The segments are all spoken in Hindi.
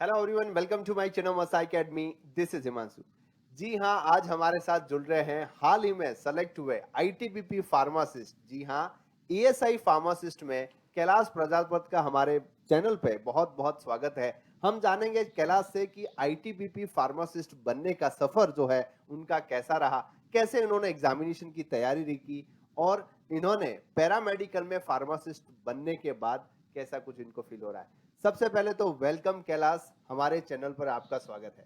Hello everyone, welcome to my channel Masai academy. This is Himanshu. जी हाँ, आज हमारे साथ जुड़ रहे हैं हाल ही में सेलेक्ट हुए आईटीबीपी फार्मासिस्ट। जी हाँ, एएसआई फार्मासिस्ट में कैलाश प्रजापत का हमारे चैनल पे बहुत बहुत स्वागत है। हम जानेंगे कैलाश से कि आईटीबीपी फार्मासिस्ट बनने का सफर जो है उनका कैसा रहा, कैसे उन्होंने एग्जामिनेशन की तैयारी की और इन्होंने पैरामेडिकल में फार्मासिस्ट बनने के बाद कैसा कुछ इनको फील हो रहा है। सबसे पहले तो वेलकम कैलाश, हमारे चैनल पर आपका स्वागत है।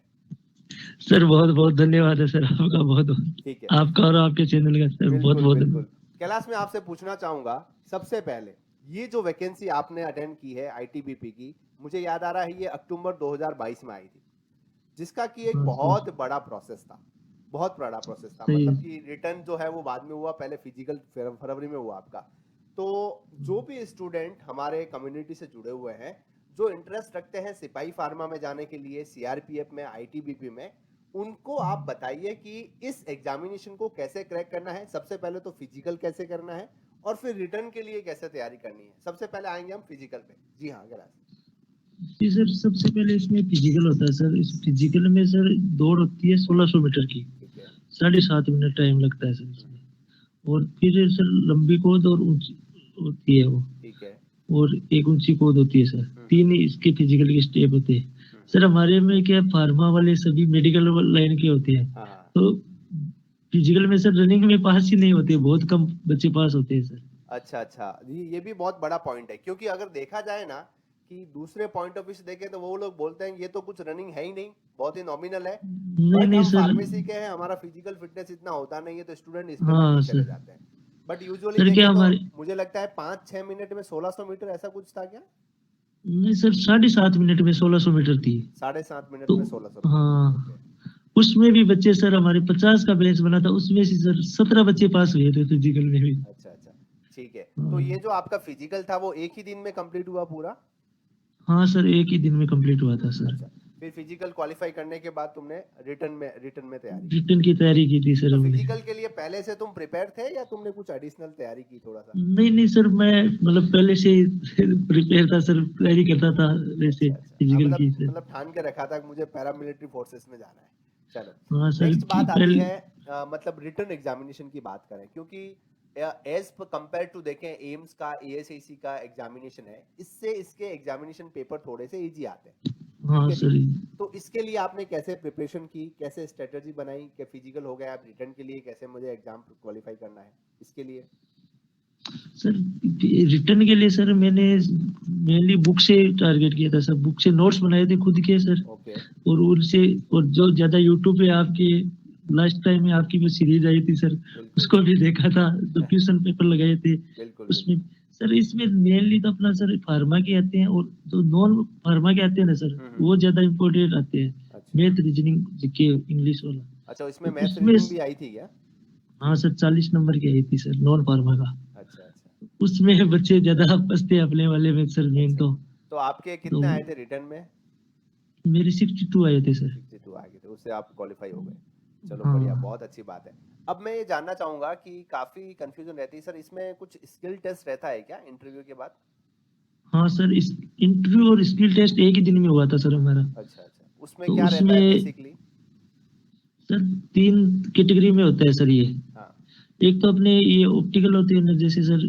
सर बहुत बहुत धन्यवाद है सर, आपका बहुत ठीक है, आपका और आपके चैनल का सर बहुत बिल्कुल बहुत बिल्कुल। धन्यवाद। कैलाश, मैं आपसे पूछना चाहूंगा सबसे पहले, ये जो वैकेंसी आपने अटेंड की है आईटीबीपी की, मुझे याद आ रहा है ये अक्टूबर 2022 में आई थी, जिसका कि एक हाँ सर, बहुत बड़ा प्रोसेस था। बहुत बड़ा प्रोसेस था, सही मतलब है। कि रिटर्न जो है वो बाद में हुआ, पहले फिजिकल फरवरी में हुआ आपका। तो जो भी स्टूडेंट हमारे कम्युनिटी से जुड़े हुए हैं, जो इंटरेस्ट रखते हैं सिपाही फार्मा में जाने के लिए, सीआरपीएफ में, आईटीबीपी में, उनको आप बताइए कि इस एग्जामिनेशन को कैसे क्रैक करना है। सबसे पहले तो फिजिकल कैसे करना है और फिर रिटर्न के लिए कैसे तैयारी करनी है। सबसे पहले आएंगे हम फिजिकल पे। जी हाँ, अगर जी सर, सबसे पहले इसमें फिजिकल होता है सर। इस फिजिकल में सर दौड़ होती है 1600 मीटर की। ठीक है। 7.5 मिनट टाइम लगता है सर इसमें। और फिर सर लंबी कूद और ऊंची होती है वो, ठीक है। और एक ऊंची कूद होती है सर। तीन इसके फिजिकल के स्टेप होते हैं सर। हमारे में क्या, फार्मा वाले सभी मेडिकल लाइन के होते हैं, हाँ हाँ। तो फिजिकल में सर रनिंग में पास ही नहीं होते, बहुत कम बच्चे पास होते हैं सर। अच्छा अच्छा, ये भी बहुत बड़ा पॉइंट है, क्योंकि अगर देखा जाए ना कि दूसरे पॉइंट ऑफ व्यू से देखें तो वो लोग बोलते हैं ये तो कुछ रनिंग है ही नहीं, बहुत ही नॉमिनल है। नहीं बट नहीं हम सर। फार्मेसी के हैं, हमारा फिजिकल फिटनेस इतना होता नहीं है, तो स्टूडेंट इस पे भी हाँ पीछे रह सर। जाते हैं। बट यूजुअली सर देखें क्या तो हमारे, मुझे लगता है 5-6 मिनट में 1600 मीटर ऐसा कुछ था क्या? नहीं सर, 7.5 मिनट में 1600 मीटर थी। 7.5 मिनट तो में 1600 मीटर। ओके। हाँ, उसमें भी बच्चे सर, हमारे 50 का बैच बना था, उसमें से सर 17 बच्चे पास हुए थे फिजिकल में भी। अच्छा अच्छा, ठीक है। तो हाँ, ये जो आपका फिजिकल था वो एक ही दिन में कंप्लीट हुआ पूरा? हाँ सर, एक ही दिन में कंप्लीट हुआ था सर। अच्छा। फिर फिजिकल क्वालिफाई करने के बाद तुमने रिटर्न में तैयारी की। रिटर्न की तैयारी की थी सर तो हमने। फिजिकल के लिए पहले से तुम प्रिपेयर थे या तुमने कुछ एडिशनल तैयारी की थोड़ा सा? नहीं नहीं सर, मैं मतलब पहले से प्रिपेयर था सर, तैयारी करता था वैसे अच्छा अच्छा, हाँ, फिजिकल मतलब की सर। मतलब ठान के रखा था कि मुझे पैरामिलिट्री फोर्सेस में जाना है। चलो, हाँ सर नेक्स्ट कि बात आती पहले। है मतलब रिटर्न एग्जामिनेशन की बात करें, क्योंकि एज कंपेयर टू देखें एम्स का, एएसआईसी का एग्जामिनेशन है, इससे इसके एग्जामिनेशन पेपर थोड़े से इजी आते हैं, ठीक हाँ है नहीं? सर। तो इसके लिए आपने कैसे प्रिपरेशन की, कैसे स्ट्रेटजी बनाई कि फिजिकल हो गया, अब रिटर्न के लिए कैसे मुझे एग्जाम क्वालिफाई करना है इसके लिए? सर रिटर्न के लिए सर मैंने मेनली बुक से टारगेट किया था सर। बुक से नोट्स बनाए थे खुद के सर। ओके। और उनसे, और जो ज्यादा यूट्यूब पे आपके लास्ट टाइम में आपकी वो सीरीज आई थी सर, बिल्कुल उसको भी देखा था। जो क्वेश्चन पेपर लगाए थे बिल्कुल उसमें बिल्कुल। सर, इसमें मेनली तो अपना सर फार्मा के आते हैं, और जो नॉन फार्मा के आते हैं ना सर, हम्म। वो ज्यादा इम्पोर्टेंट आते हैं। अच्छा मैथ, रीजनिंग, जीके, इंग्लिश वाला। अच्छा, इसमें तो मैथ्स उसमें रीजनिंग भी आई थी क्या? हाँ सर, 40 नंबर की आई थी सर, नॉन फार्मा का। अच्छा अच्छा उसमें बच्चे ज्यादा फंसते हैं अपने वाले में सर, मेन अच्छा। तो। तो आपके तो कितने आए थे रिटर्न में? मेरे 62 आए थे सर। 62 आ गए थे, उससे आप क्वालिफाई हो गए। चलो बढ़िया, हाँ। बहुत अच्छी बात है। अब मैं ये जानना चाहूंगा कि काफी कंफ्यूजन रहती है सर, इसमें कुछ स्किल टेस्ट रहता है क्या इंटरव्यू के बाद? हाँ सर, इस इंटरव्यू और स्किल टेस्ट एक ही दिन में हुआ था सर हमारा। अच्छा अच्छा, उसमें तो क्या रहता है उसमें बेसिकली? सर 3 कैटेगरी में होता है सर ये। हाँ। एक तो अपने ये ऑप्टिकल होते हैं ना, जैसे सर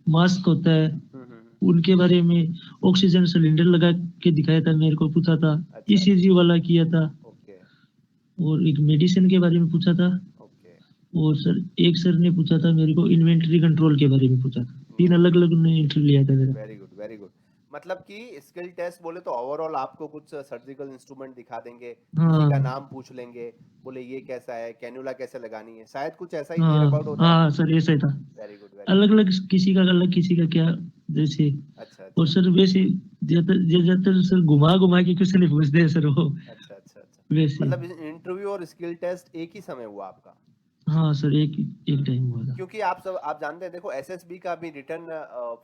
मास्क होता है, हम्म। उनके बारे में। ऑक्सीजन सिलेंडर लगा के दिखाया था, मेरे को पूछा था। अच्छा अच्छा। ईसीजी वाला किया था। ओके। और एक मेडिसिन के बारे में पूछा था। ओके। और सर एक सर ने पूछा था मेरे को, इन्वेंटरी कंट्रोल के बारे में पूछा था। 3 अलग अलग उन्होंने इंटरव्यू लिया था मेरा। Very good very good. मतलब कि स्किल टेस्ट बोले तो ओवरऑल आपको कुछ सर्जिकल इंस्ट्रूमेंट दिखा देंगे, किसी का हाँ नाम पूछ लेंगे, बोले ये कैसा है, कैन्युला कैसे लगानी है, शायद कुछ ऐसा ही नियर हाँ अबाउट होता है ना? हाँ सर, ऐसा ही था। Very good very good. अलग अलग, किसी का अलग, किसी का क्या, जैसे। अच्छा और अच्छा सर वैसे ज्यादातर ज्यादातर सर घुमा घुमा के क्वेश्चन नहीं पूछते हैं सर वो, अच्छा अच्छा अच्छा। वैसे। मतलब इंटरव्यू और स्किल टेस्ट एक ही समय हुआ आपका? हाँ सर, एक एक टाइम हुआ था। क्योंकि आप जानते हैं, देखो एसएसबी का भी रिटर्न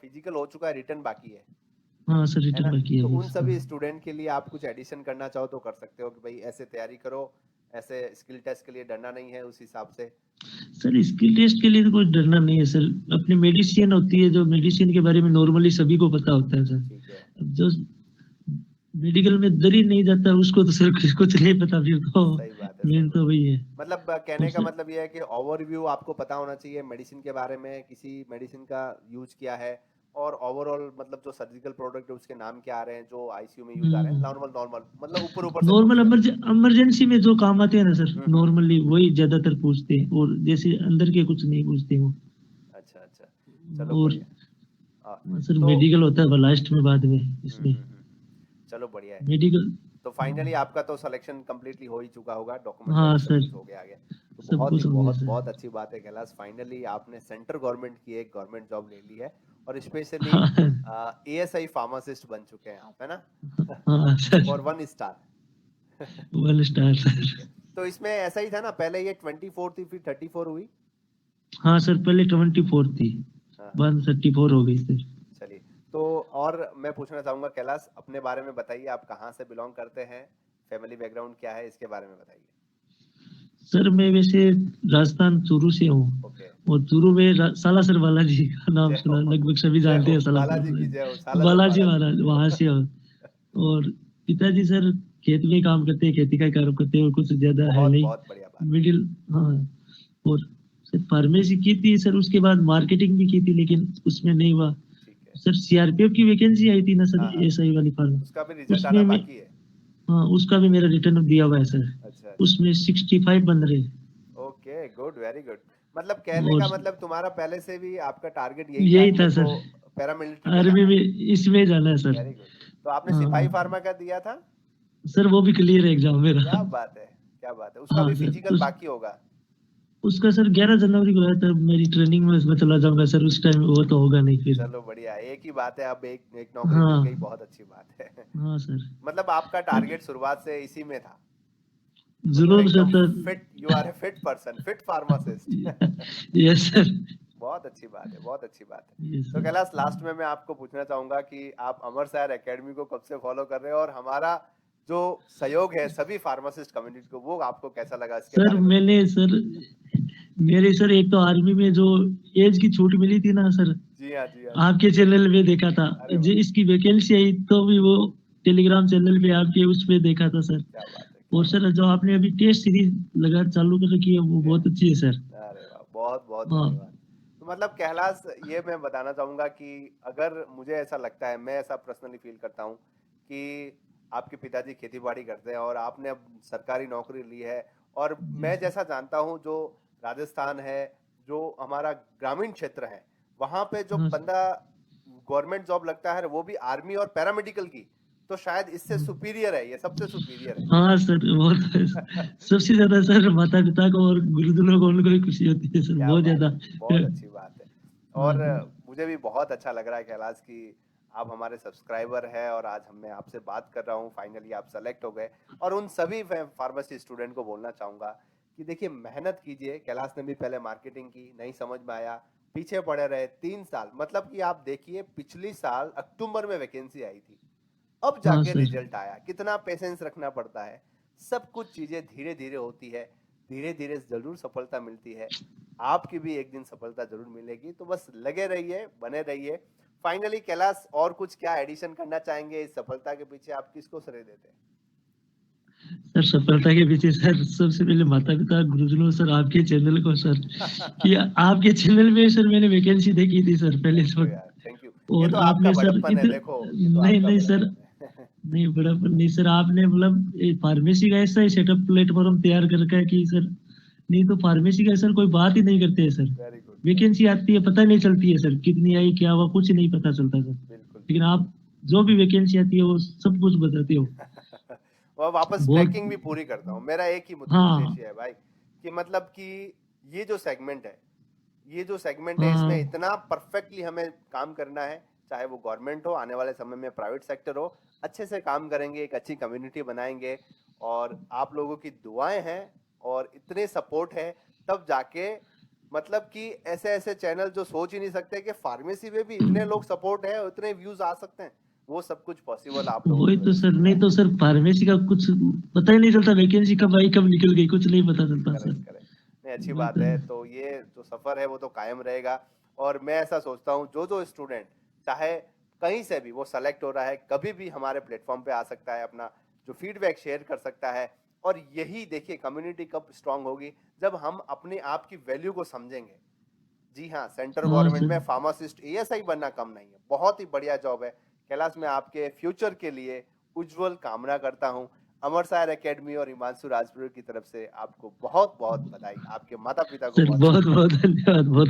फिजिकल हो चुका है, रिटर्न बाकी हाँ सर, है ना? रिटर्न बाकी है तो अभी उन उसका। सभी स्टूडेंट के लिए आप कुछ एडिशन करना चाहो तो कर सकते हो कि भाई ऐसे तैयारी करो, ऐसे स्किल टेस्ट के लिए डरना नहीं है, उस हिसाब से। सर स्किल टेस्ट के लिए तो कोई डरना नहीं है सर। अपनी मेडिसिन होती है, जो मेडिसिन के बारे में नॉर्मली सभी को पता होता है सर। ठीक है। अब जो मेडिकल में दर ही नहीं जाता उसको तो सर कुछ नहीं पता फिर तो सही बात है, सही मेन बात तो वही है। है। मतलब और कहने का सर मतलब ये है कि ओवरव्यू आपको पता होना चाहिए मेडिसिन के बारे में, किसी मेडिसिन का यूज किया है और ओवरऑल मतलब जो सर्जिकल प्रोडक्ट है उसके नाम क्या आ रहे हैं, जो आईसीयू में यूज आ रहे हैं, नॉर्मल नॉर्मल मतलब ऊपर ऊपर से पूछ नॉर्मल लेना। इमरजेंसी में जो काम आते हैं ना सर, हम्म। नॉर्मली वही ज्यादातर पूछते हैं, और जैसे अंदर के कुछ नहीं पूछते वो। अच्छा अच्छा, चलो और बढ़िया। हाँ, सर तो मेडिकल होता है लास्ट में बाद में इसमें। चलो बढ़िया है। मेडिकल। तो फाइनली आपका तो सिलेक्शन कंप्लीटली हो ही चुका होगा, डॉक्यूमेंट हाँ वगैरह सब सर, कुछ हो गया आगे। तो सब बहुत ही कुछ हो गया बहुत सर। बहुत अच्छी बात है कैलाश, फाइनली आपने सेंट्रल गवर्नमेंट की एक गवर्नमेंट जॉब ले ली है और स्पेशली हाँ एएसआई फार्मासिस्ट बन चुके हैं आप, है ना? हाँ sir, for 1 star. 1 star sir. ठीक है। तो इसमें ऐसा ही था ना, पहले ये 24 थी फिर 34 हुई। हाँ सर, पहले 24 थी, हाँ हाँ। बाद 34 हो गई सर। चलिए, तो और मैं पूछना चाहूंगा कैलाश, अपने बारे में बताइए, आप कहाँ से बिलोंग करते हैं, फैमिली बैकग्राउंड क्या है, इसके बारे में बताइए। सर मैं वैसे राजस्थान चूरू से हूँ, ओके। और चूरू में सालासर बालाजी का नाम जय सुना, हो, लगभग सभी जय जानते हो हैं सालासर बालाजी की जय हो, बालाजी, सालासर बालाजी बालाजी की महाराज जय वहां हो। से हो। और पिताजी सर खेत में काम करते हैं, खेती का काम करते हैं, और कुछ ज्यादा है बहुत नहीं, बहुत बढ़िया बात है। मिडिल। हाँ। और सर फार्मेसी की थी सर, उसके बाद मार्केटिंग भी की थी, लेकिन उसमें नहीं हुआ। ठीक है। सर सीआरपीएफ की वैकेंसी आई थी ना सर, हाँ हाँ, एसआई वाली फार्म, उसका भी रिजल्ट आना उसमें मैं, बाकी है। हाँ उसका भी मेरा रिटर्न दिया हुआ है सर। अच्छा अच्छा। उसमें 65 बन रहे। Okay, good, very good. मतलब कहने और का मतलब तुम्हारा पहले से भी आपका टारगेट यही था यही कि था मेरे को सर, पैरामिलिट्री में आर्मी जाना में है। इसमें जाना है सर। Very good. तो आपने सिपाही हाँ फार्मा का दिया था? सर, वो भी क्लियर है एग्जाम मेरा। क्या बात है, क्या बात है, उसका हाँ भी सर, फिजिकल बाकी होगा। उसका सर 11 जनवरी को है, तब मेरी ट्रेनिंग में उसमें चला जाऊंगा सर, उस टाइम वो तो होगा नहीं फिर। चलो बढ़िया, एक ही बात है, अब एक एक नौकरी मिल गई, हाँ बहुत अच्छी बात है। हाँ सर। मतलब आपका टारगेट शुरुआत से इसी में था, मतलब जुनून से एकदम sir. Fit, you are a fit person, fit pharmacist. Yes sir. बहुत अच्छी बात है, बहुत अच्छी बात है। यस तो सर। कैलाश, लास्ट में मैं आपको पूछना चाहूंगा कि आप अमर सर एकेडमी को कब से फॉलो कर रहे हो और हमारा जो सहयोग है सभी फार्मासिस्ट कम्युनिटी को, वो आपको कैसा लगा, इसके सर बारे में मैंने बताइए। सर, मेरे सर एक तो आर्मी में जो एज की छूट मिली थी ना सर, जी हाँ, जी हाँ, जी हाँ। आपके चैनल पे देखा था। अरे जो वाह, इसकी वैकेंसी आई तो भी वो टेलीग्राम चैनल पे आपके उस पे देखा था सर। क्या बात है, क्या और बात सर जो आपने अभी टेस्ट सीरीज लगा चालू कर रखी है, वो है। जी बहुत अच्छी है सर। हाँ। अरे वाह, बहुत बहुत हाँ धन्यवाद। तो मतलब कैलाश, ये मैं बताना चाहूंगा कि अगर मुझे ऐसा लगता है, मैं ऐसा पर्सनली फील करता हूँ कि आपके पिताजी खेती बाड़ी करते हैं और आपने अब सरकारी नौकरी ली है, और जी मैं सर। जैसा जानता हूँ जो राजस्थान है, जो हमारा ग्रामीण क्षेत्र है, वहां पे जो हाँ सर। बंदा गवर्नमेंट जॉब लगता है वो भी आर्मी और पैरामेडिकल की, तो शायद इससे हाँ सुपीरियर है, ये सबसे सुपीरियर हाँ सर, वो तो है। सबसे ज्यादा सर माता पिता को और गुरुजनों को, उनको ही खुशी होती है सर, क्या बहुत बात ज्यादा। है, बहुत अच्छी बात है। हाँ और सर। मुझे भी बहुत अच्छा लग रहा है कैलाश कि आप हमारे सब्सक्राइबर है और आज मैं आपसे बात कर रहा हूँ, फाइनली आप सेलेक्ट हो गए। और उन सभी फार्मेसी स्टूडेंट को बोलना चाहूंगा कि देखिए, मेहनत कीजिए। कैलाश ने भी पहले मार्केटिंग की, नहीं समझ में आया, पीछे पड़े रहे 3 साल, मतलब कि आप देखिए पिछली साल अक्टूबर में वैकेंसी आई थी, अब हाँ जाके सर। रिजल्ट आया। कितना पेशेंस रखना पड़ता है, सब कुछ चीजें धीरे धीरे होती है, धीरे धीरे जरूर सफलता मिलती है। आपकी भी एक दिन सफलता जरूर मिलेगी, तो बस लगे रहिए, बने रहिए। फाइनली कैलाश, और कुछ क्या एडिशन करना चाहेंगे इस सफलता के पीछे, आप किसको श्रेय देते हैं? सर सफलता के पीछे सर सबसे पहले माता पिता गुरुजनों सर, आपके चैनल को सर, कि आपके चैनल में सर मैंने वैकेंसी देखी थी सर पहले थैंक यू तो। यार, थैंक यू। ये और तो आपका आपने सर बड़प्पन है, देखो ये तो नहीं आपका नहीं सर, बड़प्पन है। नहीं बड़ा नहीं सर, आपने मतलब फार्मेसी का ऐसा ही सेटअप प्लेटफॉर्म तैयार कर रखा है कि सर, नहीं तो फार्मेसी का सर कोई बात ही नहीं करते हैं sir. Very good, very vacancy आती है, पता नहीं चलती है सर कितनी आई क्या हुआ, कुछ नहीं पता चलता सर। बिल्कुल लेकिन बिल्कुल। आप जो भी वैकेंसी आती है वो सब कुछ बताते हो। और वापस बहुत। ट्रैकिंग भी पूरी करता हूँ। मेरा एक ही हाँ उद्देश्य है भाई, कि मतलब कि ये जो सेगमेंट है, ये जो सेगमेंट है, इसमें हाँ इतना परफेक्टली हमें काम करना है, चाहे वो गवर्नमेंट हो, आने वाले समय में प्राइवेट सेक्टर हो, अच्छे से काम करेंगे, एक अच्छी कम्युनिटी बनाएंगे। और आप लोगों की दुआएं हैं और इतने सपोर्ट है, तब जाके मतलब कि ऐसे ऐसे चैनल जो सोच ही नहीं सकते कि फार्मेसी में भी इतने लोग सपोर्ट है और इतने व्यूज आ सकते हैं, वो सब कुछ पॉसिबल आप लोगों की वही तो वजह से सर, हुआ नहीं है। तो सर फार्मेसी का कुछ पता ही नहीं चलता, वैकेंसी कब आई कब निकल गई कुछ नहीं पता चलता सर। Correct correct. नहीं, अच्छी वही बात तो। है। तो ये जो सफर है वो तो कायम रहेगा। और मैं ऐसा सोचता हूँ, जो जो स्टूडेंट चाहे कहीं से भी वो सेलेक्ट हो रहा है, कभी भी हमारे प्लेटफॉर्म पे आ सकता है, अपना जो फीडबैक शेयर कर सकता है। और यही देखिए कम्युनिटी कब स्ट्रांग होगी, जब हम अपने आप की वैल्यू को समझेंगे। जी हाँ, सेंट्रल हाँ गवर्नमेंट सर। में फार्मासिस्ट एएसआई बनना कम नहीं है, बहुत ही बढ़िया जॉब है। कैलाश, मैं आपके फ्यूचर के लिए उज्जवल कामना करता हूँ। अमरसायर एकेडमी और हिमांशु राजपुर की तरफ से आपको बहुत बहुत बधाई, आपके माता पिता को सर बहुत बहुत बहुत बधाई। बहुत धन्यवाद, बहुत